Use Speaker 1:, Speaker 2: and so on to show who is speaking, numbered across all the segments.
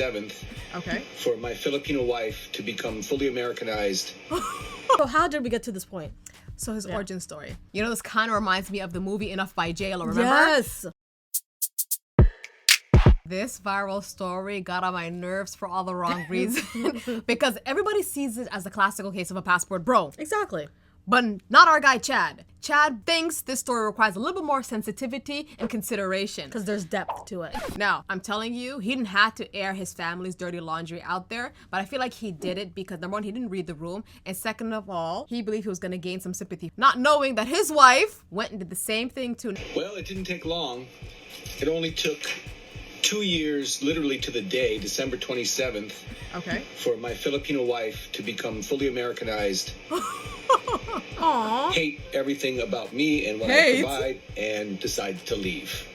Speaker 1: 7th
Speaker 2: Okay.
Speaker 1: for my Filipino wife to become fully Americanized.
Speaker 3: So how did we get to this point?
Speaker 2: So his origin story. You know, this kind of reminds me of the movie Enough by J.Lo, remember?
Speaker 3: Yes.
Speaker 2: This viral story got on my nerves for all the wrong reasons. Because everybody sees it as the classical case of a passport bro.
Speaker 3: Exactly.
Speaker 2: But not our guy, Chad. Chad thinks this story requires a little bit more sensitivity and consideration.
Speaker 3: Because there's depth to it.
Speaker 2: Now, I'm telling you, he didn't have to air his family's dirty laundry out there, but I feel like he did it because number one, he didn't read the room, and second of all, he believed he was gonna gain some sympathy, not knowing that his wife went and did the same thing too.
Speaker 1: Well, it didn't take long. It only took 2 years, literally to the day, December 27th,
Speaker 2: Okay.
Speaker 1: for my Filipino wife to become fully Americanized,
Speaker 3: Aww.
Speaker 1: hate everything about me and what
Speaker 2: Hate?
Speaker 1: I provide, and decide to leave.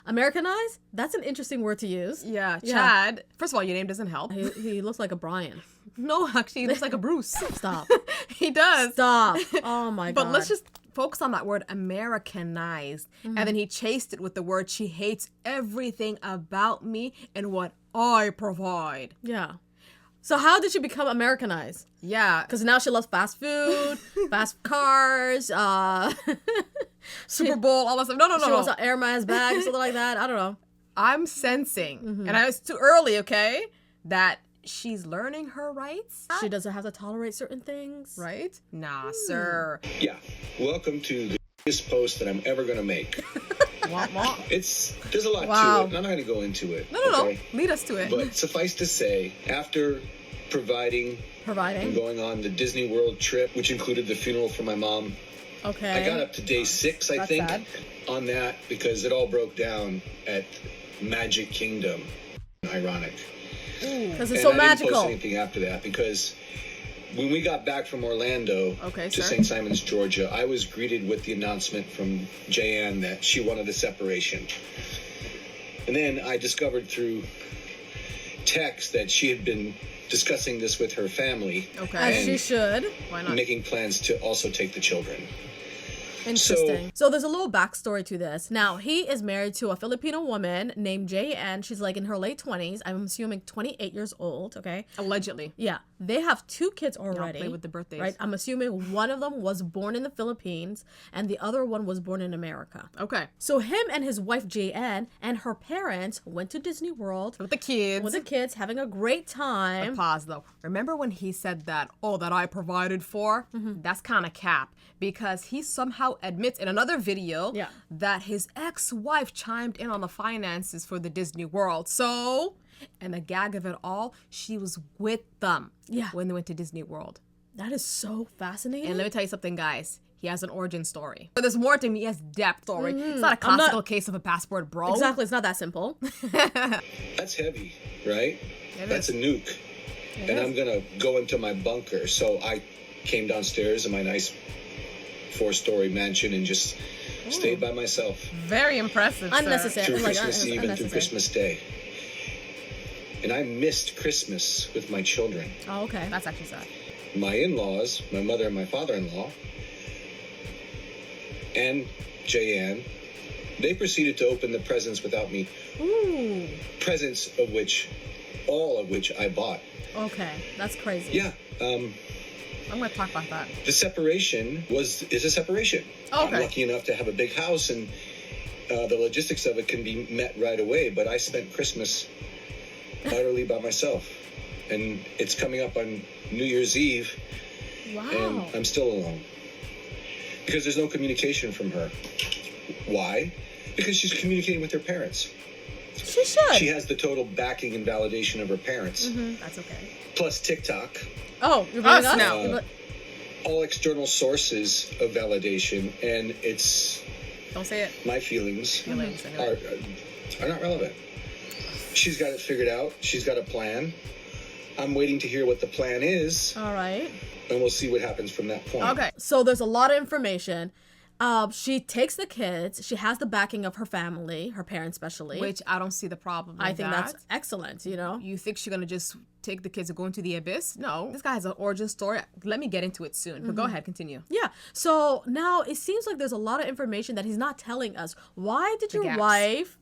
Speaker 3: Americanized? That's an interesting word to use.
Speaker 2: Yeah,
Speaker 3: Yeah.
Speaker 2: Chad. First of all, your name doesn't help.
Speaker 3: He looks like a Brian.
Speaker 2: No, actually, he looks like a Bruce.
Speaker 3: Stop.
Speaker 2: He does.
Speaker 3: Stop. Oh my god.
Speaker 2: But let's just focus on that word Americanized. And then he chased it with the word, she hates everything about me and what I provide.
Speaker 3: Yeah. So how did she become Americanized?
Speaker 2: Yeah.
Speaker 3: Because now she loves fast food, fast cars,
Speaker 2: Super Bowl, all that stuff. No.
Speaker 3: she wants an Air Max bag or something like that. I don't know.
Speaker 2: I'm sensing, and I was too early, okay, that she's learning her rights.
Speaker 3: She doesn't have to tolerate certain things.
Speaker 2: Right? Nah, sir.
Speaker 1: Yeah, welcome to the biggest post that I'm ever gonna make.
Speaker 2: Womp womp.
Speaker 1: There's a lot
Speaker 3: Wow.
Speaker 1: to it, and I'm not gonna go into it.
Speaker 2: No.
Speaker 1: okay?
Speaker 2: Lead us to it.
Speaker 1: But suffice to say, after providing and
Speaker 3: Providing.
Speaker 1: going on the Disney World trip, which included the funeral for my mom,
Speaker 3: Okay.
Speaker 1: I got up to day 6, I
Speaker 3: That's
Speaker 1: think,
Speaker 3: sad.
Speaker 1: on that because it all broke down at Magic Kingdom. Ironic.
Speaker 3: Because it's
Speaker 1: And
Speaker 3: so
Speaker 1: I didn't
Speaker 3: magical.
Speaker 1: post anything after that because when we got back from Orlando
Speaker 2: Okay,
Speaker 1: to
Speaker 2: sir.
Speaker 1: St. Simons, Georgia, I was greeted with the announcement from Jan that she wanted a separation. And then I discovered through text that she had been discussing this with her family.
Speaker 2: Okay.
Speaker 3: As she should.
Speaker 2: Why not?
Speaker 1: Making plans to also take the children.
Speaker 3: Interesting. So there's a little backstory to this. Now, he is married to a Filipino woman named J.N. She's like in her late 20s. I'm assuming 28 years old, okay?
Speaker 2: Allegedly.
Speaker 3: Yeah. They have 2 kids
Speaker 2: Don't
Speaker 3: already.
Speaker 2: play with the birthdays.
Speaker 3: Right? I'm assuming one of them was born in the Philippines and the other one was born in America.
Speaker 2: Okay.
Speaker 3: So him and his wife J.N. and her parents went to Disney World
Speaker 2: With the kids.
Speaker 3: with the kids having a great time.
Speaker 2: Pause though. Remember when he said that, that I provided for? That's kind of cap because he somehow admits in another video
Speaker 3: Yeah.
Speaker 2: that his ex-wife chimed in on the finances for the Disney World. So, and the gag of it all, she was with them
Speaker 3: Yeah.
Speaker 2: when they went to Disney World.
Speaker 3: That is so fascinating.
Speaker 2: And let me tell you something, guys. He has an origin story. But there's more to him. He has depth story. It's not a classical case of a passport bro.
Speaker 3: Exactly. It's not that simple.
Speaker 1: That's heavy, right?
Speaker 2: It
Speaker 1: That's
Speaker 2: is.
Speaker 1: a nuke. And I'm going to go into my bunker. So I came downstairs in my nice 4-story mansion and just stayed by myself
Speaker 2: Very impressive,
Speaker 3: Unnecessary.
Speaker 1: through
Speaker 3: Like,
Speaker 1: Christmas Eve and through
Speaker 3: unnecessary.
Speaker 1: Christmas Day. And I missed Christmas with my children.
Speaker 3: Oh, okay.
Speaker 2: That's actually sad.
Speaker 1: My in-laws, my mother and my father-in-law, and Jan, they proceeded to open the presents without me.
Speaker 3: Ooh.
Speaker 1: Presents of which, all of which I bought.
Speaker 3: Okay. That's crazy.
Speaker 1: Yeah,
Speaker 2: I'm going to talk about that.
Speaker 1: the separation is a separation.
Speaker 2: Okay.
Speaker 1: I'm lucky enough to have a big house, and the logistics of it can be met right away, but I spent Christmas utterly by myself. And it's coming up on New Year's Eve,
Speaker 3: Wow.
Speaker 1: and I'm still alone. Because there's no communication from her. Why? Because she's communicating with her parents.
Speaker 3: She should.
Speaker 1: She has the total backing and validation of her parents.
Speaker 2: That's okay.
Speaker 1: Plus TikTok.
Speaker 3: Oh, you're blaming
Speaker 2: Us
Speaker 3: us?
Speaker 2: now.
Speaker 3: You're
Speaker 1: All external sources of validation, and it's
Speaker 2: Don't say it.
Speaker 1: my feelings
Speaker 2: Feelings, anyway.
Speaker 1: are not relevant. She's got it figured out. She's got a plan. I'm waiting to hear what the plan is,
Speaker 3: All right.
Speaker 1: and we'll see what happens from that point.
Speaker 2: Okay.
Speaker 3: So there's a lot of information. She takes the kids. She has the backing of her family, her parents especially.
Speaker 2: Which I don't see the problem with
Speaker 3: I think
Speaker 2: that.
Speaker 3: that's excellent, you know?
Speaker 2: You think she's gonna just take the kids and go into the abyss? No. This guy has an origin story. Let me get into it soon. But go ahead, continue.
Speaker 3: Yeah. So now it seems like there's a lot of information that he's not telling us. Why did your
Speaker 2: gaps.
Speaker 3: wife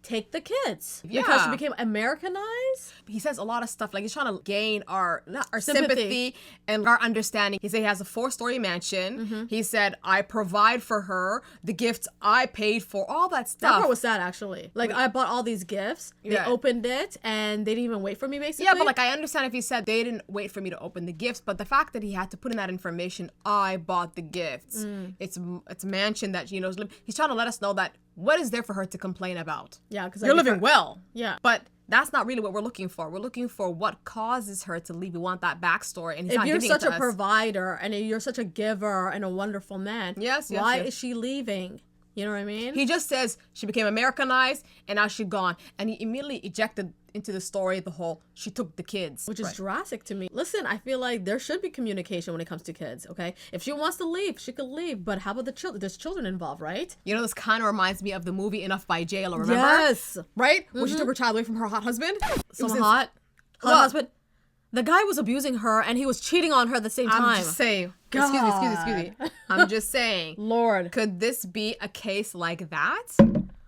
Speaker 3: take the kids
Speaker 2: Yeah.
Speaker 3: because she became Americanized.
Speaker 2: He says a lot of stuff like he's trying to gain our
Speaker 3: Sympathy.
Speaker 2: sympathy and our understanding. He said he has a 4-story mansion. He said I provide for her the gifts I paid for, all that
Speaker 3: That
Speaker 2: stuff.
Speaker 3: part was sad, actually. Like, I bought all these gifts. They
Speaker 2: Yeah.
Speaker 3: opened it, and they didn't even wait for me, basically.
Speaker 2: Yeah, but like I understand if he said they didn't wait for me to open the gifts, but the fact that he had to put in that information, I bought the gifts. It's a mansion that he's trying to let us know that what is there for her to complain about?
Speaker 3: Yeah, because
Speaker 2: You're living well.
Speaker 3: Yeah.
Speaker 2: But that's not really what we're looking for. We're looking for what causes her to leave. We want that backstory. And he's
Speaker 3: If
Speaker 2: not
Speaker 3: you're
Speaker 2: giving
Speaker 3: such
Speaker 2: it to
Speaker 3: a
Speaker 2: us.
Speaker 3: provider and you're such a giver and a wonderful man,
Speaker 2: Yes,
Speaker 3: why
Speaker 2: yes.
Speaker 3: is she leaving? You know what I mean?
Speaker 2: He just says she became Americanized and now she's gone. And he immediately ejected into the story the whole she took the kids.
Speaker 3: Which is
Speaker 2: Right.
Speaker 3: drastic to me. Listen, I feel like there should be communication when it comes to kids, okay? If she wants to leave, she could leave. But how about the children? There's children involved, right?
Speaker 2: You know, this kind of reminds me of the movie Enough by J.Lo, remember?
Speaker 3: Yes.
Speaker 2: Right? Where she took her child away from her hot husband?
Speaker 3: Someone
Speaker 2: in-
Speaker 3: hot. Hot
Speaker 2: Look.
Speaker 3: husband. The guy was abusing her and he was cheating on her at the same time.
Speaker 2: I'm just saying. Excuse me. I'm just saying.
Speaker 3: Lord.
Speaker 2: Could this be a case like that?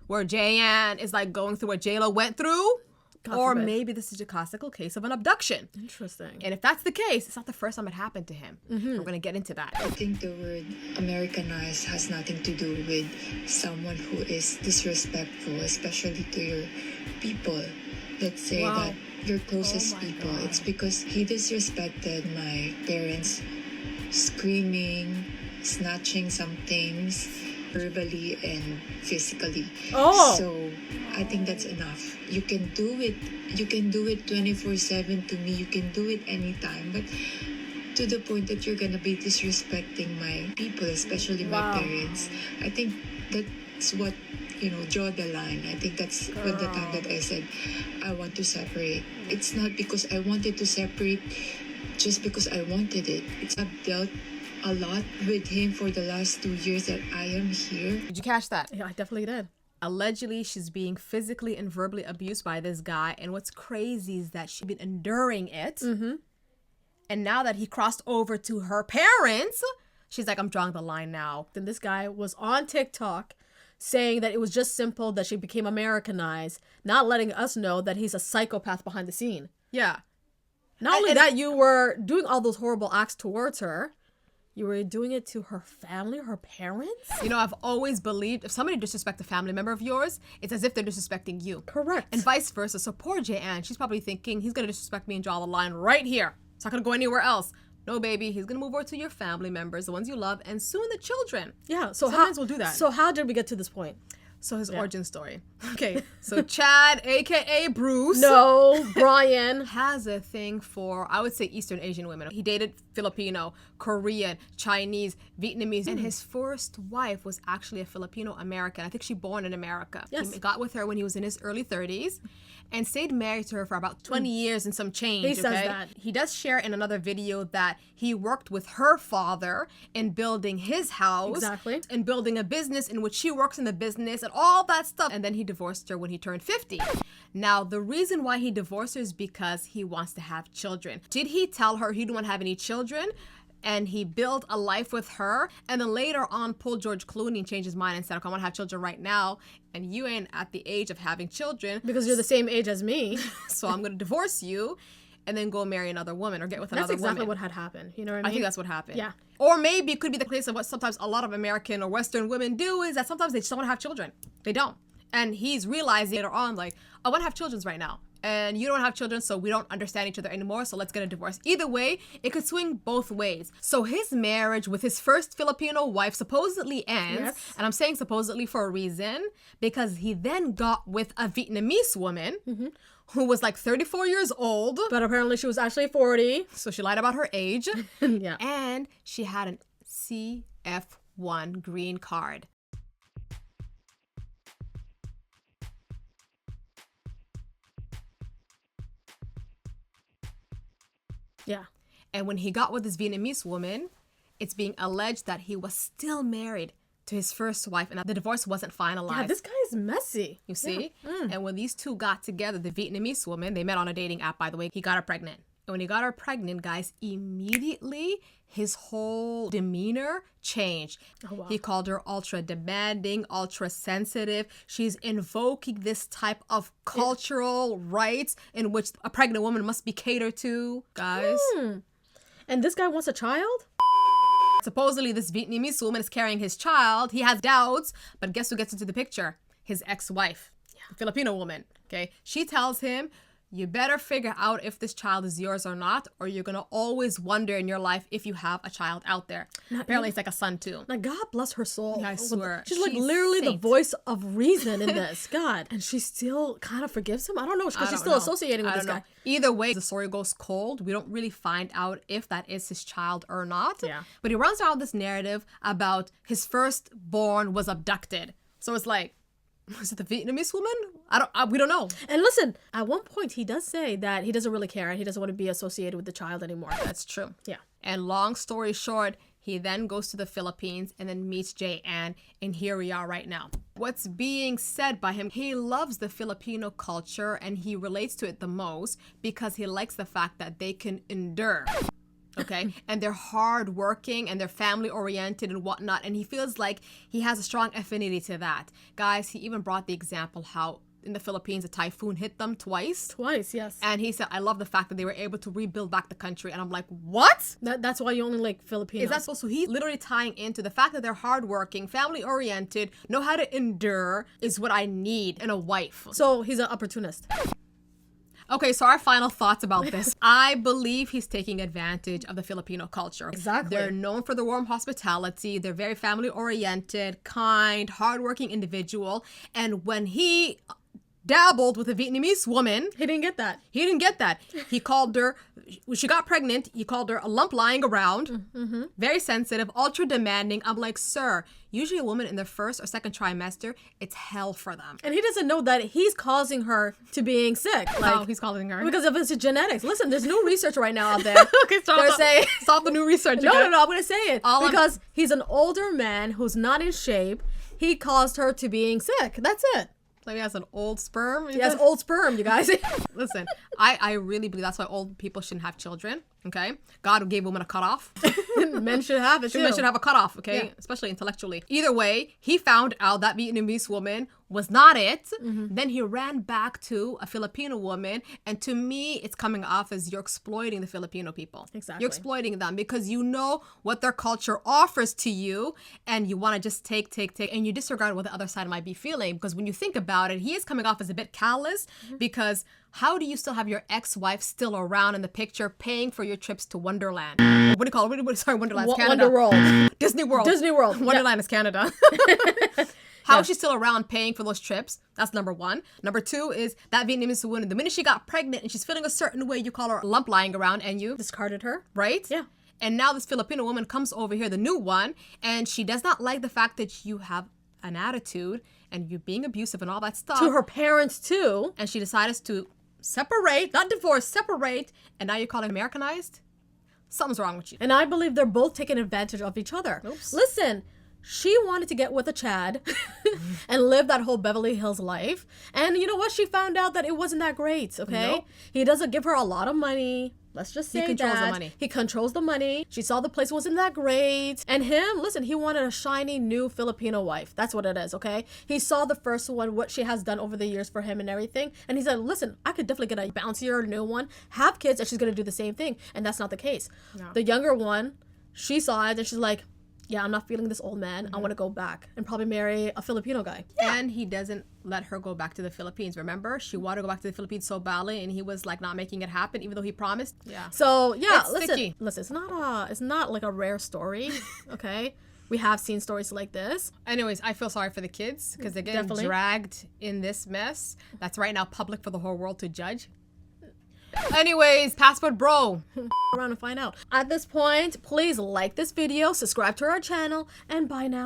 Speaker 2: Where J.N. is like going through what J.Lo went through?
Speaker 3: God
Speaker 2: Or
Speaker 3: forbid.
Speaker 2: maybe this is a classical case of an abduction.
Speaker 3: Interesting.
Speaker 2: And if that's the case, it's not the first time it happened to him. We're going to get into that.
Speaker 4: I think the word Americanized has nothing to do with someone who is disrespectful, especially to your people. Let's say
Speaker 3: Wow.
Speaker 4: that your closest people. It's because he disrespected my parents, screaming, snatching some things, verbally and physically.
Speaker 3: Oh.
Speaker 4: So I think that's enough. You can do it. You can do it 24/7 to me. You can do it anytime. But to the point that you're gonna be disrespecting my people, especially my
Speaker 3: Wow.
Speaker 4: parents. I think that's what, draw the line. I think that's when the time that I said I want to separate. It's not because I wanted to separate just because I wanted it. I've dealt a lot with him for the last 2 years that I am here.
Speaker 2: Did you catch that?
Speaker 3: Yeah, I definitely did.
Speaker 2: Allegedly, she's being physically and verbally abused by this guy. And what's crazy is that she's been enduring it. And now that he crossed over to her parents, she's like, I'm drawing the line now.
Speaker 3: Then this guy was on TikTok saying that it was just simple that she became Americanized, not letting us know that he's a psychopath behind the scene.
Speaker 2: Yeah.
Speaker 3: Not only
Speaker 2: And-
Speaker 3: that, you were doing all those horrible acts towards her, you were doing it to her family, her parents?
Speaker 2: You know, I've always believed if somebody disrespects a family member of yours, it's as if they're disrespecting you.
Speaker 3: Correct.
Speaker 2: And vice versa. So poor J.N., she's probably thinking he's going to disrespect me and draw the line right here. It's not going to go anywhere else. No, baby. He's going to move over to your family members, the ones you love, and soon the children.
Speaker 3: Yeah, so
Speaker 2: Sometimes we'll do that.
Speaker 3: So how did we get to this point?
Speaker 2: So his origin story. Okay, so Chad, aka Bruce,
Speaker 3: No, Brian.
Speaker 2: has a thing for, I would say, Eastern Asian women. He dated Filipino, Korean, Chinese, Vietnamese, and his first wife was actually a Filipino American. I think she born in America.
Speaker 3: Yes.
Speaker 2: He got with her when he was in his early 30s and stayed married to her for about 20 years and some change.
Speaker 3: He says that.
Speaker 2: He does share in another video that he worked with her father in building his house.
Speaker 3: Exactly.
Speaker 2: And building a business in which she works in the business and all that stuff. And then he divorced her when he turned 50. Now, the reason why he divorced her is because he wants to have children. Did he tell her he didn't want to have any children? And he built a life with her, and then later on pulled George Clooney and changed his mind and said, okay, I want to have children right now, and you ain't at the age of having children,
Speaker 3: Because you're the same age as me.
Speaker 2: so I'm going to divorce you, and then go marry another woman or get with another
Speaker 3: That's exactly
Speaker 2: woman.
Speaker 3: what had happened. You know what I mean?
Speaker 2: I think that's what happened.
Speaker 3: Yeah.
Speaker 2: Or maybe it could be the case of what sometimes a lot of American or Western women do is that sometimes they just don't want to have children. They don't. And he's realizing later on, like, I want to have children right now. And you don't have children, so we don't understand each other anymore, so let's get a divorce. Either way, it could swing both ways. So his marriage with his first Filipino wife supposedly ends,
Speaker 3: Yes.
Speaker 2: and I'm saying supposedly for a reason, because he then got with a Vietnamese woman who was like 34 years old.
Speaker 3: But apparently she was actually 40.
Speaker 2: So she lied about her age.
Speaker 3: Yeah.
Speaker 2: And she had an CF1 green card.
Speaker 3: Yeah.
Speaker 2: And when he got with this Vietnamese woman, it's being alleged that he was still married to his first wife and that the divorce wasn't finalized.
Speaker 3: Yeah, this guy is messy.
Speaker 2: You see? And when these two got together, the Vietnamese woman, they met on a dating app, by the way, he got her pregnant. And when he got her pregnant, guys, immediately his whole demeanor changed.
Speaker 3: Oh, wow.
Speaker 2: He called her ultra demanding, ultra sensitive. She's invoking this type of cultural rights in which a pregnant woman must be catered to, guys.
Speaker 3: And this guy wants a child?
Speaker 2: Supposedly, this Vietnamese woman is carrying his child. He has doubts, but guess who gets into the picture? His ex-wife, a Filipino woman, okay? She tells him, you better figure out if this child is yours or not, or you're going to always wonder in your life if you have a child out there. Apparently, it's like a son, too.
Speaker 3: Now, God bless her soul.
Speaker 2: Yeah, I swear.
Speaker 3: She's like
Speaker 2: She's
Speaker 3: literally the
Speaker 2: saint.
Speaker 3: voice of reason in this. God. And she still kind of forgives him? I don't know, because she's still associating with this guy.
Speaker 2: Either way, the story goes cold. We don't really find out if that is his child or not.
Speaker 3: Yeah.
Speaker 2: But he runs around this narrative about his firstborn was abducted. So it's like, was it the Vietnamese woman? We don't know.
Speaker 3: And listen, at one point he does say that he doesn't really care and he doesn't want to be associated with the child anymore.
Speaker 2: That's true.
Speaker 3: Yeah.
Speaker 2: And long story short, he then goes to the Philippines and then meets Jay-Ann, and here we are right now. What's being said by him, he loves the Filipino culture and he relates to it the most because he likes the fact that they can endure. Okay, and they're hardworking and they're family oriented and whatnot, and he feels like he has a strong affinity to that. Guys, he even brought the example how in the Philippines a typhoon hit them twice.
Speaker 3: Twice, yes.
Speaker 2: And he said, I love the fact that they were able to rebuild back the country. And I'm like, what?
Speaker 3: That's why you only like Filipinos.
Speaker 2: Is that supposed to? He's literally tying into the fact that they're hardworking, family oriented, know how to endure is what I need in a wife.
Speaker 3: So he's an opportunist.
Speaker 2: Okay, so our final thoughts about this. I believe he's taking advantage of the Filipino culture.
Speaker 3: Exactly.
Speaker 2: They're known for their warm hospitality. They're very family-oriented, kind, hardworking individual. And when he dabbled with a Vietnamese woman,
Speaker 3: He didn't get that.
Speaker 2: he didn't get that. He called her, when she got pregnant, he called her a lump lying around. Very sensitive, ultra demanding. I'm like, sir, usually a woman in their first or second trimester, it's hell for them.
Speaker 3: And he doesn't know that he's causing her to being sick.
Speaker 2: Like, he's calling her.
Speaker 3: Because of his genetics. Listen, there's new research right now out there.
Speaker 2: Okay,
Speaker 3: They're saying,
Speaker 2: stop the new research.
Speaker 3: no, I'm going to say it.
Speaker 2: All I'm-
Speaker 3: because he's an older man who's not in shape. He caused her to being sick. That's it.
Speaker 2: Like he has an old sperm.
Speaker 3: He has old sperm, you guys.
Speaker 2: Listen, I really believe that's why old people shouldn't have children. Okay, God gave women a cutoff.
Speaker 3: Men should have it too.
Speaker 2: Men should have a cutoff. Okay,
Speaker 3: Yeah.
Speaker 2: especially intellectually. Either way, he found out that Vietnamese woman was not it. Then he ran back to a Filipino woman, and to me, it's coming off as you're exploiting the Filipino people.
Speaker 3: Exactly.
Speaker 2: You're exploiting them because you know what their culture offers to you, and you want to just take, and you disregard what the other side might be feeling. Because when you think about it, he is coming off as a bit callous because how do you still have your ex-wife still around in the picture paying for your trips to Wonderland? What do you call it? Sorry, Wonderland's Canada.
Speaker 3: Wonderworld.
Speaker 2: Disney World.
Speaker 3: Disney World.
Speaker 2: Wonderland is Canada. How is she still around paying for those trips? That's number one. Number two is that Vietnamese woman, the minute she got pregnant and she's feeling a certain way, you call her a lump lying around and you
Speaker 3: Discarded her.
Speaker 2: right?
Speaker 3: Yeah.
Speaker 2: And now this Filipino woman comes over here, the new one, and she does not like the fact that you have an attitude and you're being abusive and all that stuff.
Speaker 3: To her parents too.
Speaker 2: And she decides to separate, not divorce, separate, and now you're calling Americanized? Something's wrong with you.
Speaker 3: And I believe they're both taking advantage of each other.
Speaker 2: Oops.
Speaker 3: Listen, she wanted to get with a Chad and live that whole Beverly Hills life. And you know what? She found out that it wasn't that great, okay?
Speaker 2: Nope.
Speaker 3: He doesn't give her a lot of money. Let's just say
Speaker 2: controls the
Speaker 3: that.
Speaker 2: money.
Speaker 3: He controls the money. She saw the place wasn't that great. And him, listen, he wanted a shiny new Filipino wife. That's what it is, okay? He saw the first one, what she has done over the years for him and everything. And he said, listen, I could definitely get a bouncier new one, have kids, and she's going to do the same thing. And that's not the case.
Speaker 2: No.
Speaker 3: The younger one, she saw it and she's like, yeah, I'm not feeling this old man. I want to go back and probably marry a Filipino guy.
Speaker 2: And he doesn't let her go back to the Philippines. Remember? She wanted to go back to the Philippines so badly, and he was like not making it happen, even though he promised. Yeah.
Speaker 3: So yeah,
Speaker 2: It's
Speaker 3: listen,
Speaker 2: sticky.
Speaker 3: it's not like a rare story, okay? We have seen stories like this.
Speaker 2: Anyways, I feel sorry for the kids because they're getting
Speaker 3: Definitely.
Speaker 2: dragged in this mess that's right now public for the whole world to judge. Anyways, passport bro.
Speaker 3: Around and find out. At this point, please like this video, subscribe to our channel, and bye now.